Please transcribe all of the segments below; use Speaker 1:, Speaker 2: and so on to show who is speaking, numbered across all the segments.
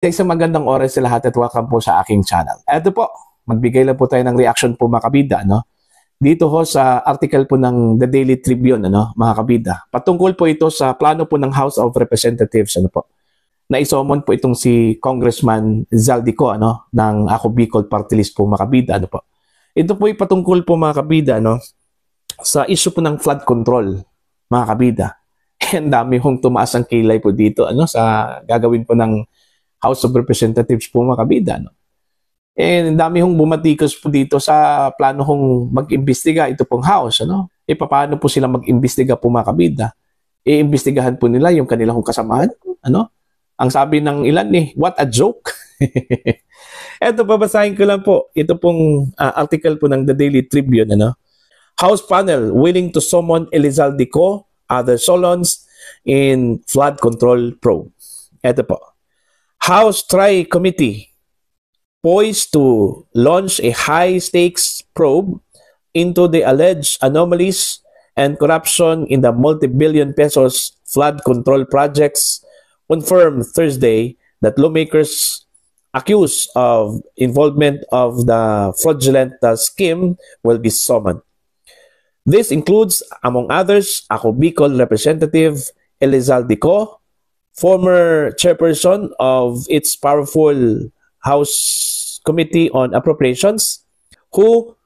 Speaker 1: Isang magandang oras sa lahat at welcome po sa aking channel. Ito po, magbigay lang po tayo ng reaction po mga kabida, no? Dito ho sa article po ng The Daily Tribune, ano, mga kabida. Patungkol po ito sa plano po ng House of Representatives, ano po, na isomon po itong si Congressman Zaldico, ano, ng Ako Bicol Party List po mga kabida, ano po. Ito po ay patungkol po mga kabida, no, sa issue po ng flood control, mga kabida. Ang dami hong tumaas ang kilay po dito, ano, sa gagawin po ng House of Representatives po mga kabida. No? And dami hong bumatikos po dito sa plano hong mag-imbestiga ito pong House. Ano? E paano po sila mag-imbestiga po mga kabida? Iimbestigahan po nila yung kanilang kasamahan. Ano? Ang sabi ng ilan what a joke. Eto, babasahin ko lang po. Ito pong article po ng The Daily Tribune. Ano? House panel willing to summon Elizalde Co, other Solons in flood control probe. Eto po. House Tri-Committee poised to launch a high-stakes probe into the alleged anomalies and corruption in the multi-billion pesos flood control projects confirmed Thursday that lawmakers accused of involvement of the fraudulent scheme will be summoned. This includes, among others, Ako Bicol Representative Elizalde Co, former chairperson of its powerful House Committee on Appropriations, who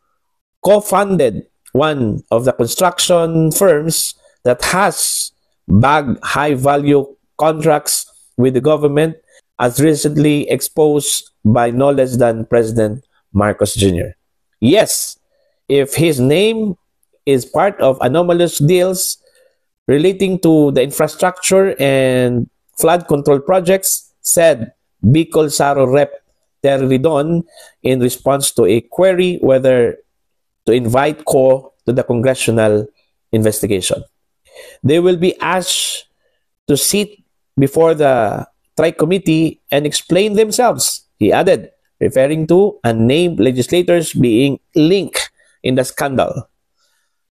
Speaker 1: co-funded one of the construction firms that has bagged high-value contracts with the government, as recently exposed by no less than President Marcos Jr. Yes, if his name is part of anomalous deals relating to the infrastructure and flood control projects, said Bicol Saro Rep. Terry Ridon in response to a query whether to invite Co to the congressional investigation. They will be asked to sit before the Tri-Committee and explain themselves, he added, referring to unnamed legislators being linked in the scandal.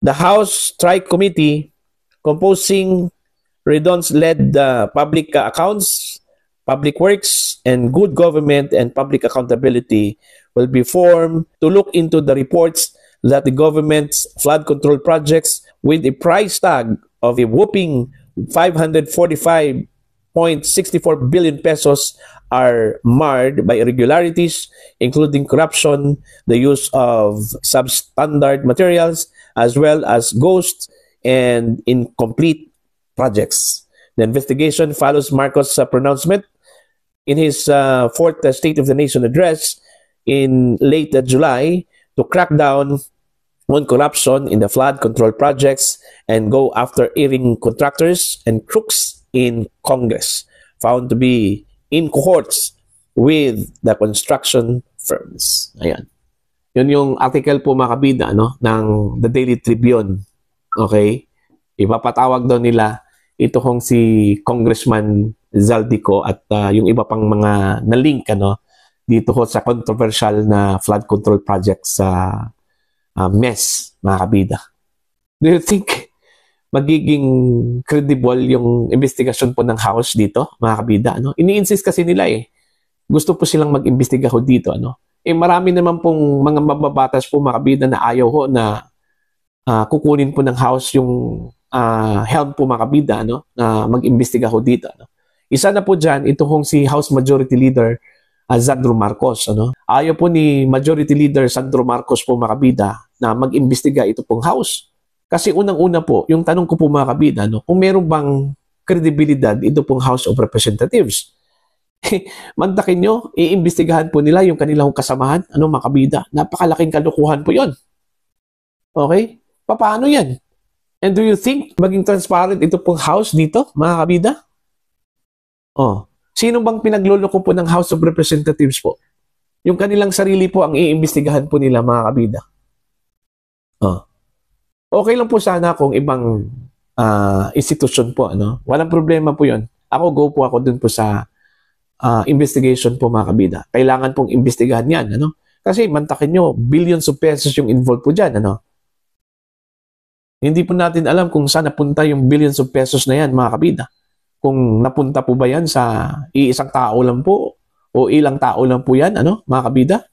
Speaker 1: The House Tri-Committee, composing Redon's led the Public Accounts, Public Works, and Good Government and Public Accountability will be formed to look into the reports that the government's flood control projects with a price tag of a whopping 545.64 billion pesos are marred by irregularities, including corruption, the use of substandard materials, as well as ghosts and incomplete projects. The investigation follows Marcos' pronouncement in his fourth State of the Nation address in late July to crack down on corruption in the flood control projects and go after erring contractors and crooks in Congress found to be in cohorts with the construction firms. Ayan. Yun yung article po mga kabida, no, ng The Daily Tribune. Okay? Ipapatawag daw nila ito kong si Congressman Zaldico at yung iba pang mga na-link dito ho sa controversial na flood control project sa mess, mga kabida. Do you think magiging credible yung investigasyon po ng House dito, mga kabida? Ini-insist kasi nila gusto po silang mag-imbestiga ho dito. Marami naman pong mga mababatas po, mga kabida, na ayaw ho na kukunin po ng House yung help po mga kabida na mag-imbestiga ho dito. Isa na po dyan, ito hong si House Majority Leader Sandro Marcos. Ayaw po ni Majority Leader Sandro Marcos po mga kabida na mag-imbestiga ito pong House. Kasi unang-una po, yung tanong ko po mga kabida, kung meron bang kredibilidad ito pong House of Representatives. Mantakin nyo, iimbestigahan po nila yung kanilang kasamahan. Mga kabida? Napakalaking kalukuhan po yon. Okay? Paano yan? And do you think maging transparent ito pong House dito, mga kabida? Sino bang pinagluloko po ng House of Representatives po? Yung kanilang sarili po ang iimbestigahan po nila, mga kabida. Okay lang po sana kung ibang institution po. Walang problema po yun. Go po ako dun po sa investigation po, mga kabida. Kailangan pong imbestigahan yan. Kasi mantakin nyo, billions of pesos yung involved po dyan. Hindi po natin alam kung saan napunta yung billions of pesos na yan, mga kabida. Kung napunta po ba yan sa iisang tao lang po O ilang tao lang po yan, mga kabida?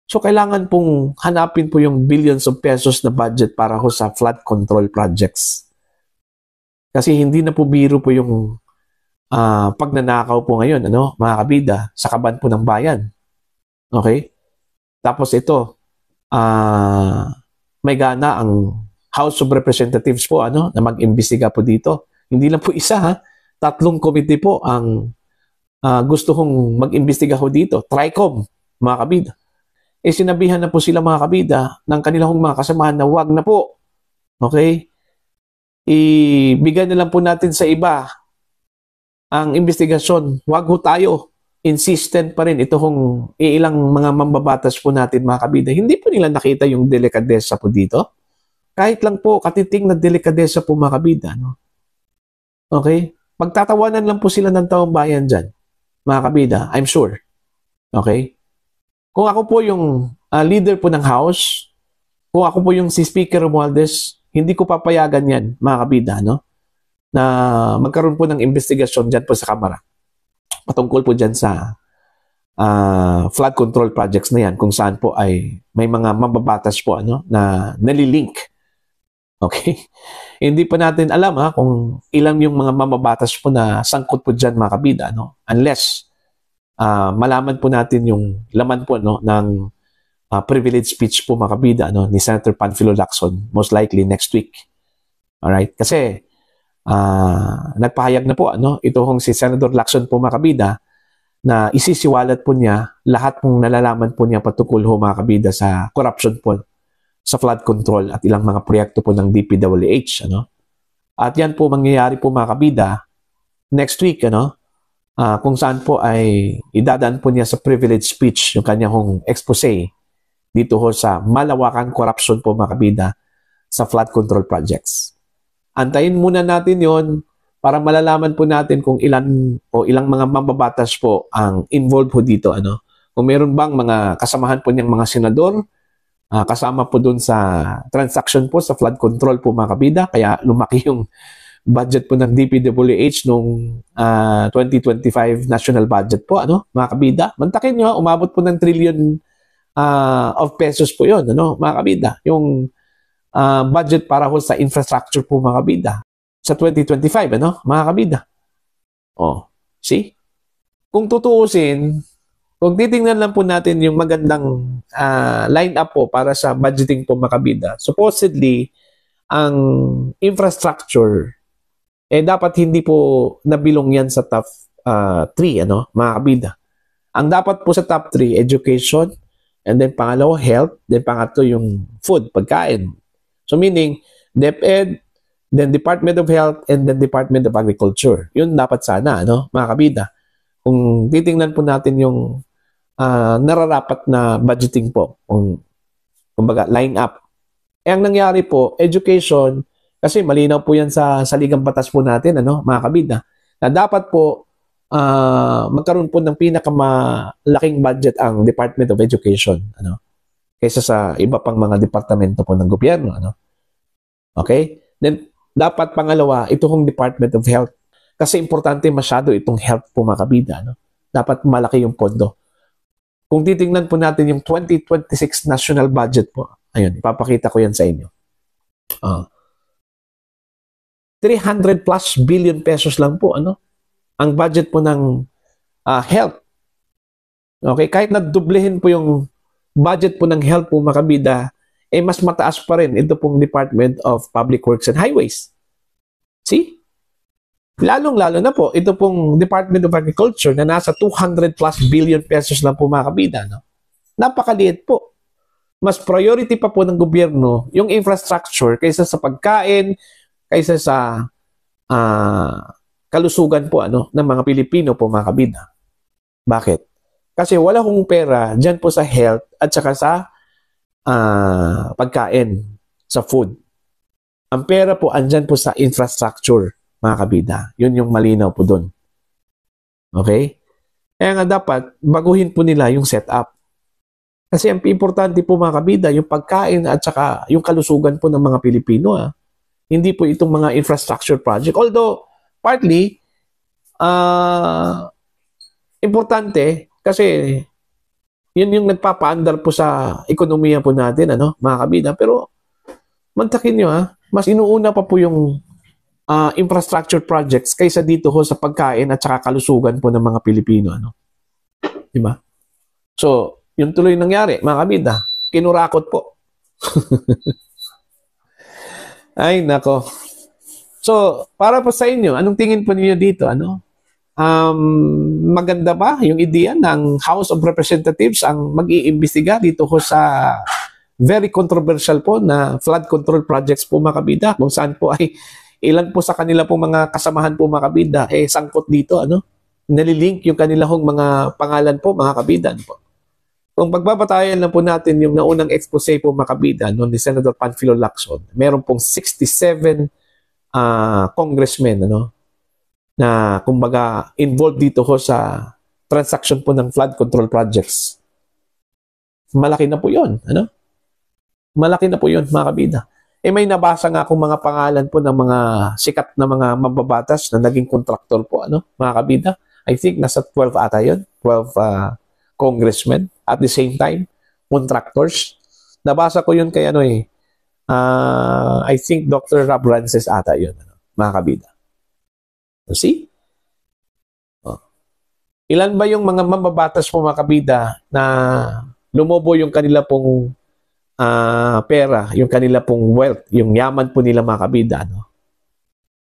Speaker 1: So, kailangan pong hanapin po yung billions of pesos na budget para ho sa flood control projects. Kasi hindi na po biro po yung pagnanakaw po ngayon, mga kabida, sa kaban po ng bayan. Okay? Tapos ito, may gana ang House of Representatives po na mag-imbestiga po dito. Hindi lang po isa, 3 committee po ang gusto kong mag-imbestiga ho dito. TRICOM, mga kabida. Sinabihan na po sila mga kabida ng kanilang mga kasamahan na wag na po. Okay? Ibigay na lang po natin sa iba ang investigasyon. Wag ho tayo. Insistent pa rin ito kung ilang mga mambabatas po natin mga kabida. Hindi po nila nakita yung delikadesa po dito. Kahit lang po katiting na delikadesa po mga kabida. Okay? Pagtatawanan lang po sila ng taong bayan dyan, mga kabida, I'm sure. Okay? Kung ako po yung leader po ng House, kung ako po yung si Speaker Romualdez, hindi ko papayagan yan, mga kabida, na magkaroon po ng investigasyon dyan po sa Kamara. Patungkol po dyan sa flood control projects na yan, kung saan po ay may mga mababatas po na nalilink. Okay? Hindi pa natin alam kung ilang yung mga mamabatas po na sangkot po dyan mga kabida, unless malaman po natin yung laman po ng privilege speech po mga kabida ni Senator Panfilo Lacson, most likely next week. Alright? Kasi nagpahayag na po ito kung si Senator Lacson po mga kabida na isisiwalat po niya lahat ng nalalaman po niya patungkol ho mga kabida sa corruption po sa flood control at ilang mga proyekto po ng DPWH. At yan po mangyayari po mga kabida next week, kung saan po ay idadaan po niya sa privilege speech yung kanyang expose dito ho sa malawakang corruption po mga kabida sa flood control projects. Antayin muna natin yon para malalaman po natin kung ilang mga mambabatas po ang involved po dito. Kung meron bang mga kasamahan po niyang mga senador, kasama po dun sa transaction po sa flood control po mga kabida. Kaya lumaki yung budget po ng DPWH nung 2025 national budget po, mga kabida. Mantakin nyo, umabot po ng trillion of pesos po yun, mga kabida. Yung budget para ho sa infrastructure po mga kabida sa 2025, mga kabida. See? Kung tutuusin, kung titingnan lang po natin yung magandang line-up po para sa budgeting po mga kabida, supposedly, ang infrastructure, dapat hindi po nabilong yan sa top 3, mga kabida. Ang dapat po sa top 3, education, and then pangalawa, health, then pangatlo yung food, pagkain. So meaning, DepEd, then Department of Health, and then Department of Agriculture. Yun dapat sana, mga kabida. Kung titingnan po natin yung nararapat na budgeting po, kumbaga line up. Ang nangyari po, education, kasi malinaw po yan sa saligang batas po natin, mga kabida, na dapat po magkaroon po ng pinakamalaking budget ang Department of Education, kaysa sa iba pang mga departamento po ng gobyerno, Okay? Then, dapat pangalawa, ito kong Department of Health. Kasi importante masyado itong health po mga kabida, Dapat malaki yung pondo. Kung titingnan po natin yung 2026 national budget po, ayun, ipapakita ko yan sa inyo. 300 plus billion pesos lang po, ang budget po ng health. Okay, kahit nadublehin po yung budget po ng health po mga kabida, mas mataas pa rin ito pong Department of Public Works and Highways. See? Lalong-lalo na po, ito pong Department of Agriculture na nasa 200 plus billion pesos lang po mga kabida. Napakaliit po. Mas priority pa po ng gobyerno yung infrastructure kaysa sa pagkain, kaysa sa kalusugan po ng mga Pilipino po mga kabida. Bakit? Kasi wala kong pera dyan po sa health at saka sa pagkain, sa food. Ang pera po andyan po sa infrastructure mga kabida. Yun yung malinaw po doon. Okay? Kaya nga dapat baguhin po nila yung setup. Kasi ang importante po mga kabida, yung pagkain at saka yung kalusugan po ng mga Pilipino. Hindi po itong mga infrastructure project. Although, partly, importante Kasi yun yung nagpapaandar po sa ekonomiya po natin, ano, mga kabida. Pero mantakin nyo, mas inuuna pa po yung infrastructure projects kaysa dito ho sa pagkain at saka kalusugan po ng mga Pilipino, ano. Diba? So, yun tuloy nangyari, mga kabida. Kinurakot po. Ay, nako. So, para po sa inyo, anong tingin po niyo dito, ano? Maganda ba yung ideya ng House of Representatives ang mag-iimbestiga dito ho sa very controversial po na flood control projects po, mga kabida, kung saan po ay ilan po sa kanila po mga kasamahan po, mga kabida, sangkot dito, ano? Nalilink yung kanilang mga pangalan po, mga kabida, ano po. Kung pagbabatayan lang po natin yung naunang expose po, mga kabida, no, ni Senator Panfilo Lacson, meron pong 67 congressmen, ano, na kumbaga involved dito ho sa transaction po ng flood control projects. Malaki na po yun, ano? Malaki na po yun, mga kabida. May nabasa nga akong mga pangalan po ng mga sikat na mga mababatas na naging kontraktor po, ano, mga kabida. I think nasa 12 ata yun, 12 congressmen at the same time, contractors. Nabasa ko yun kay ano I think Dr. Rob Rances ata yun, ano, mga kabida. So, see? Ilan ba yung mga mababatas po, mga kabida, na lumobo yung kanila pong pera, yung kanila pong wealth, yung yaman po nila, mga kabida, ano?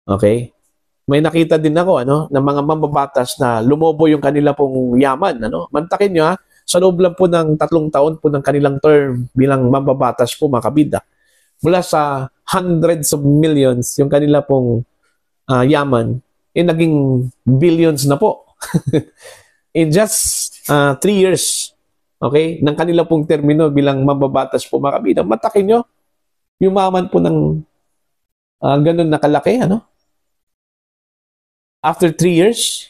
Speaker 1: Okay? May nakita din ako, ano, ng mga mababatas na lumobo yung kanila pong yaman, ano? Mantakin nyo, sa loob lang po ng 3 taon po ng kanilang term bilang mababatas po, mga kabida, mula sa hundreds of millions yung kanila pong yaman, naging billions na po. In just 3 years, okay, ng kanila pong termino bilang mababatas po, mga kabida. Matakin nyo, yumaman po ng ganun na kalaki, ano? After 3 years,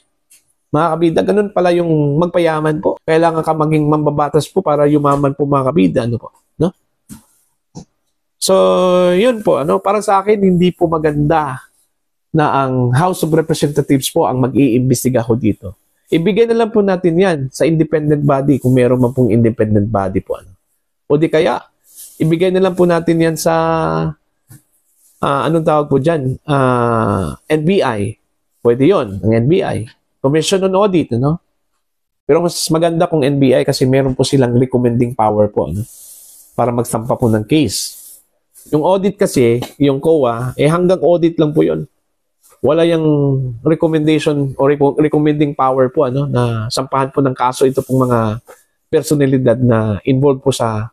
Speaker 1: mga kabida, ganun pala yung magpayaman po. Kailangan ka maging mababatas po para yumaman po, mga kabida, ano po, no? So, yun po, ano, para sa akin, hindi po maganda na ang House of Representatives po ang mag-iimbestiga ho dito. Ibigay na lang po natin yan sa independent body kung meron man pong independent body po, ano. O di kaya, ibigay na lang po natin yan sa anong tawag po dyan? NBI. Pwede yon, ang NBI. Commission on Audit, ano? Pero mas maganda kung NBI kasi meron po silang recommending power po, ano, para magsampa po ng case. Yung audit kasi, yung COA, hanggang audit lang po yon. Wala yung recommendation o recommending power po, ano, na sampahan po ng kaso ito pong mga personalidad na involved po sa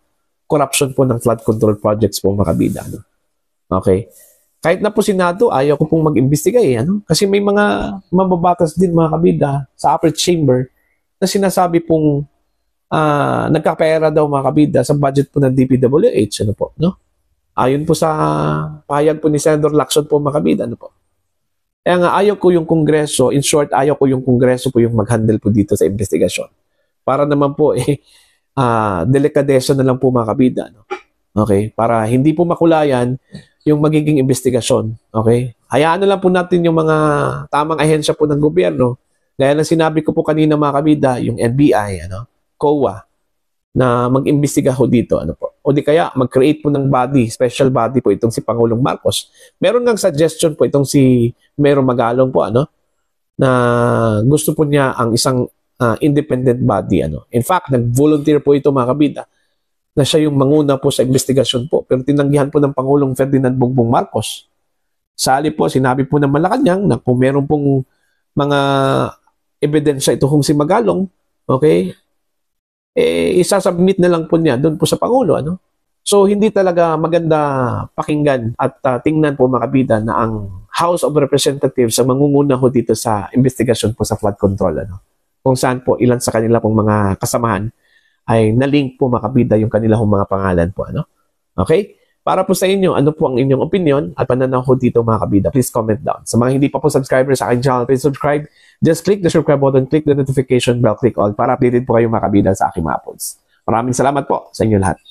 Speaker 1: corruption po ng flood control projects po, mga kabida, ano. Okay? Kahit na po Senado, ayaw ko pong mag-imbestiga, ano? Kasi may mga mababatas din, mga kabida, sa upper chamber na sinasabi pong nagkapera daw, mga kabida, sa budget po ng DPWH, ano po, no? Ayon po sa pahayag po ni Senator Lacson po, mga kabida, ano po. Kaya nga, ayaw ko yung Kongreso, in short, ayaw ko yung Kongreso po yung mag-handle po dito sa investigasyon. Para naman po, delikadesa na lang po, mga kabida, no? Okay? Para hindi po makulayan yung magiging investigasyon. Okay? Hayaan na lang po natin yung mga tamang ahensya po ng gobyerno. Gaya ng sinabi ko po kanina, mga kabida, yung NBI, ano, COA, na mag-imbestiga ho dito, ano po. O di kaya mag-create po ng body, special body po itong si Pangulong Marcos. Meron ng suggestion po itong si Mero Magalong po, ano, na gusto po niya ang isang independent body, ano. In fact, nag-volunteer po ito, mga kabida, na siya yung manguna po sa investigasyon po. Pero tinanggihan po ng Pangulong Ferdinand Bongbong Marcos. Sali po, sinabi po ng Malacanang na kung meron pong mga ebidensya ito kung si Magalong, okay, isasubmit na lang po niya doon po sa Pangulo, ano? So, hindi talaga maganda pakinggan at tingnan po, mga kabida, na ang House of Representatives ang mangunguna ho dito sa investigasyon po sa flood control, ano? Kung saan po ilan sa kanila pong mga kasamahan ay na-link po, mga kabida, yung kanilang mga pangalan po, ano? Okay? Para po sa inyo, ano po ang inyong opinion at pananaw ho dito, mga kabida? Please comment down. Sa mga hindi pa po subscriber sa aking channel, please subscribe. Just click the subscribe button, click the notification bell, click all para updated po kayo, mga kabida, sa aking mga uploads. Maraming salamat po sa inyo lahat.